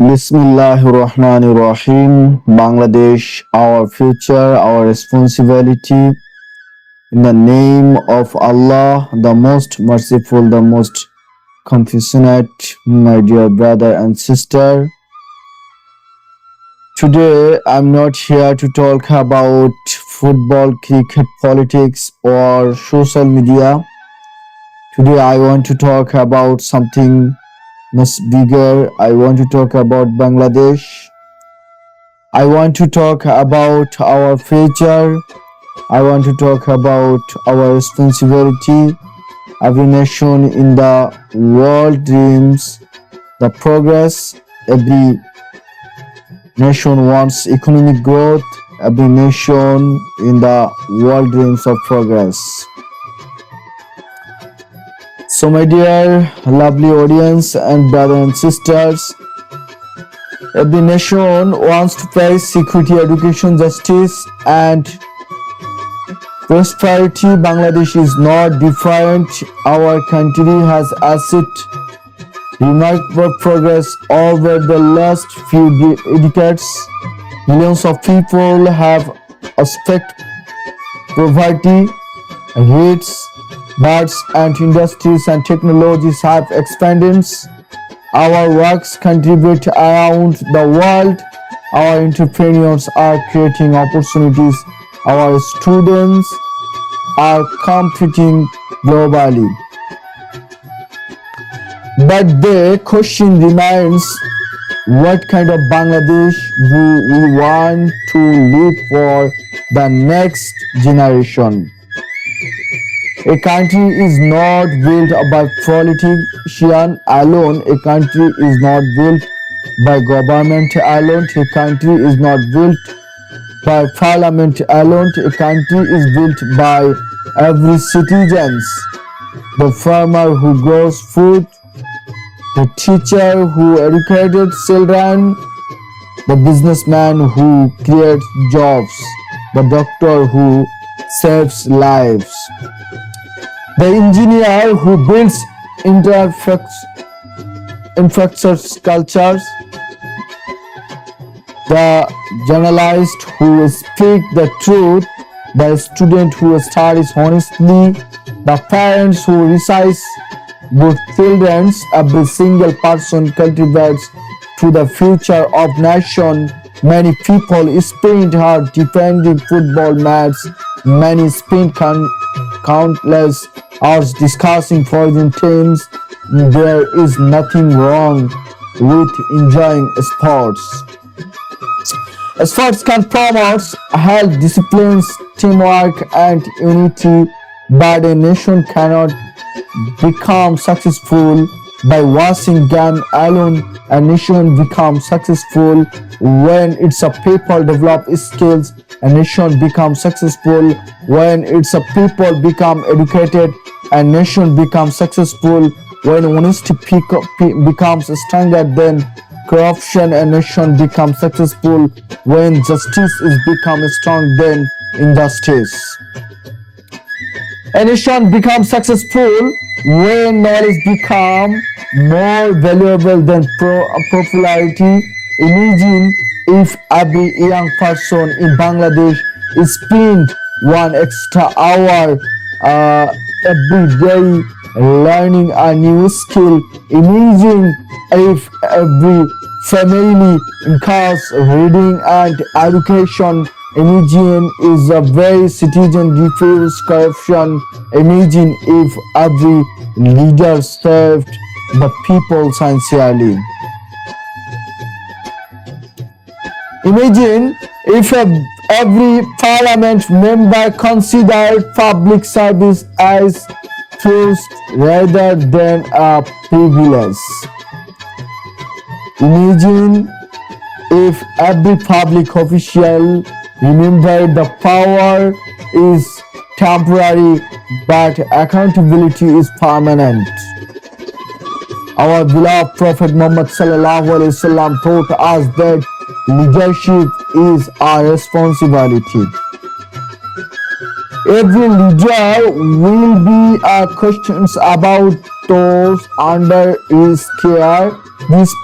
Bismillahirrahmanirrahim. Bangladesh, our future, our responsibility. In the name of Allah, the most merciful, the most compassionate, my dear brother and sister. Today, I'm not here to talk about football, cricket, politics, or social media. Today, I want to talk about something much bigger. I want to talk about Bangladesh. I want to talk about our future. I want to talk about our responsibility. Every nation in the world dreams the progress. Every nation wants economic growth. Every nation in the world dreams of progress. So my dear lovely audience and brothers and sisters, every nation wants to face security, education, justice and prosperity. Bangladesh is not different. Our country has achieved remarkable progress over the last few decades. Millions of people have escaped poverty, rates, births and industries and technologies have expanded. Our works contribute around the world. Our entrepreneurs are creating opportunities. Our students are competing globally. But the question remains, what kind of Bangladesh do we want to live for the next generation? A country is not built by politicians alone. A country is not built by government alone. A country is not built by parliament alone. A country is built by every citizen. The farmer who grows food, the teacher who educated children, the businessman who creates jobs, the doctor who saves lives, the engineer who builds infrastructures, the journalist who speaks the truth, the student who studies honestly, the parents who raise good children. Every single person contributes to the future of nation. Many people spend hard defending football matches. Many spend countless hours discussing foreign teams. There is nothing wrong with enjoying sports. Sports can promote health, disciplines, teamwork, and unity, but a nation cannot become successful by watching game alone. A nation becomes successful when its people develop skills. A nation becomes successful when its people become educated. A nation becomes successful when honesty becomes stronger than corruption. A nation becomes successful when justice is become strong than injustice. A nation becomes successful when knowledge becomes more valuable than popularity. Imagine if every young person in Bangladesh spent 1 extra hour every day learning a new skill. Imagine if every family encourages reading and education. Imagine if a very citizen refused corruption. Imagine if every leader served the people sincerely. Imagine if every parliament member considered public service as trust rather than a privilege. Imagine if every public official remembered the power is temporary but accountability is permanent. Our beloved Prophet Muhammad ﷺ taught us that leadership is our responsibility. Every leader will be questions about those under his care. This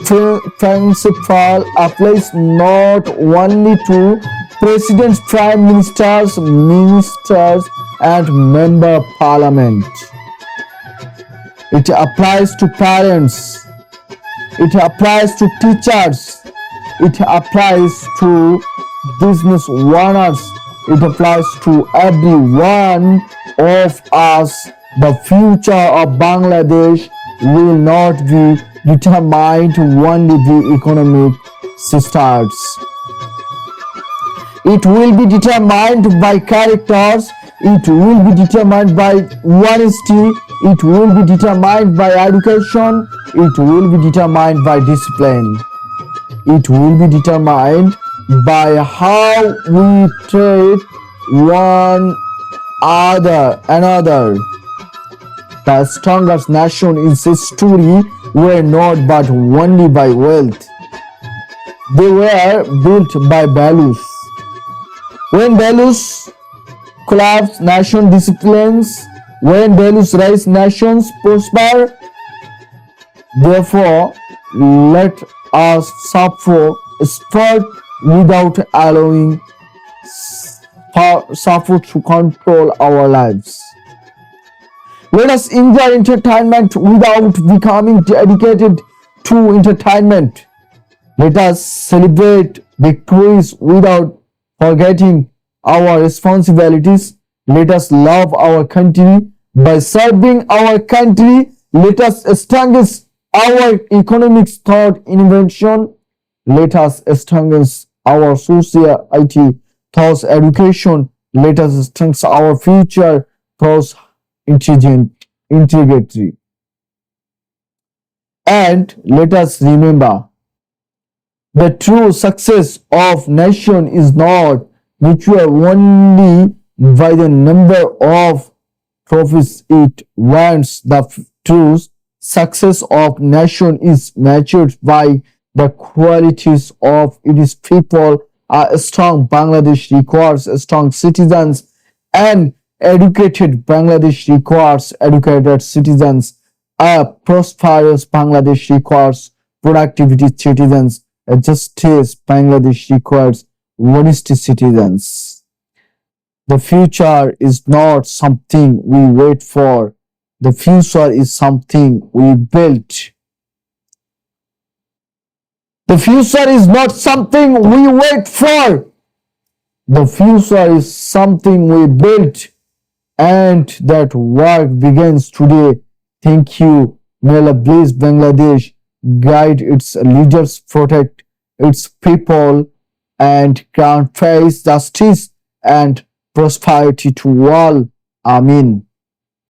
principle applies not only to presidents, prime ministers, and member of parliament. It applies to parents. It applies to teachers. It applies to business owners. It applies to every one of us. The future of Bangladesh will not be determined only by economic systems. It will be determined by characters. It will be determined by honesty. It will be determined by education. It will be determined by discipline. It will be determined by how we treat one another. The strongest nation in history were not but only by wealth. They were built by values. When values collapse, nation disciplines. When values rise, nations prosper. Therefore, let us suffer without allowing suffer to control our lives. Let us enjoy entertainment without becoming dedicated to entertainment. Let us celebrate victories without forgetting our responsibilities. Let us love our country by serving our country. Let us strengthen our economic thought invention. Let us strengthen our society thoughts education. Let us strengthen our future thoughts integrity. And let us remember, the true success of nation is not measured only by the number of trophies it wins. The true success of nation is measured by the qualities of its people. A strong Bangladesh requires strong citizens, and educated Bangladesh requires educated citizens. A prosperous Bangladesh requires productivity citizens. A justice Bangladesh requires honesty citizens. The future is not something we wait for. The future is something we build. The future is not something we wait for. The future is something we build, and that work begins today. Thank you. May Allah bless Bangladesh, guide its leaders, protect its people, and grant peace, justice, and prosperity to all. Amin.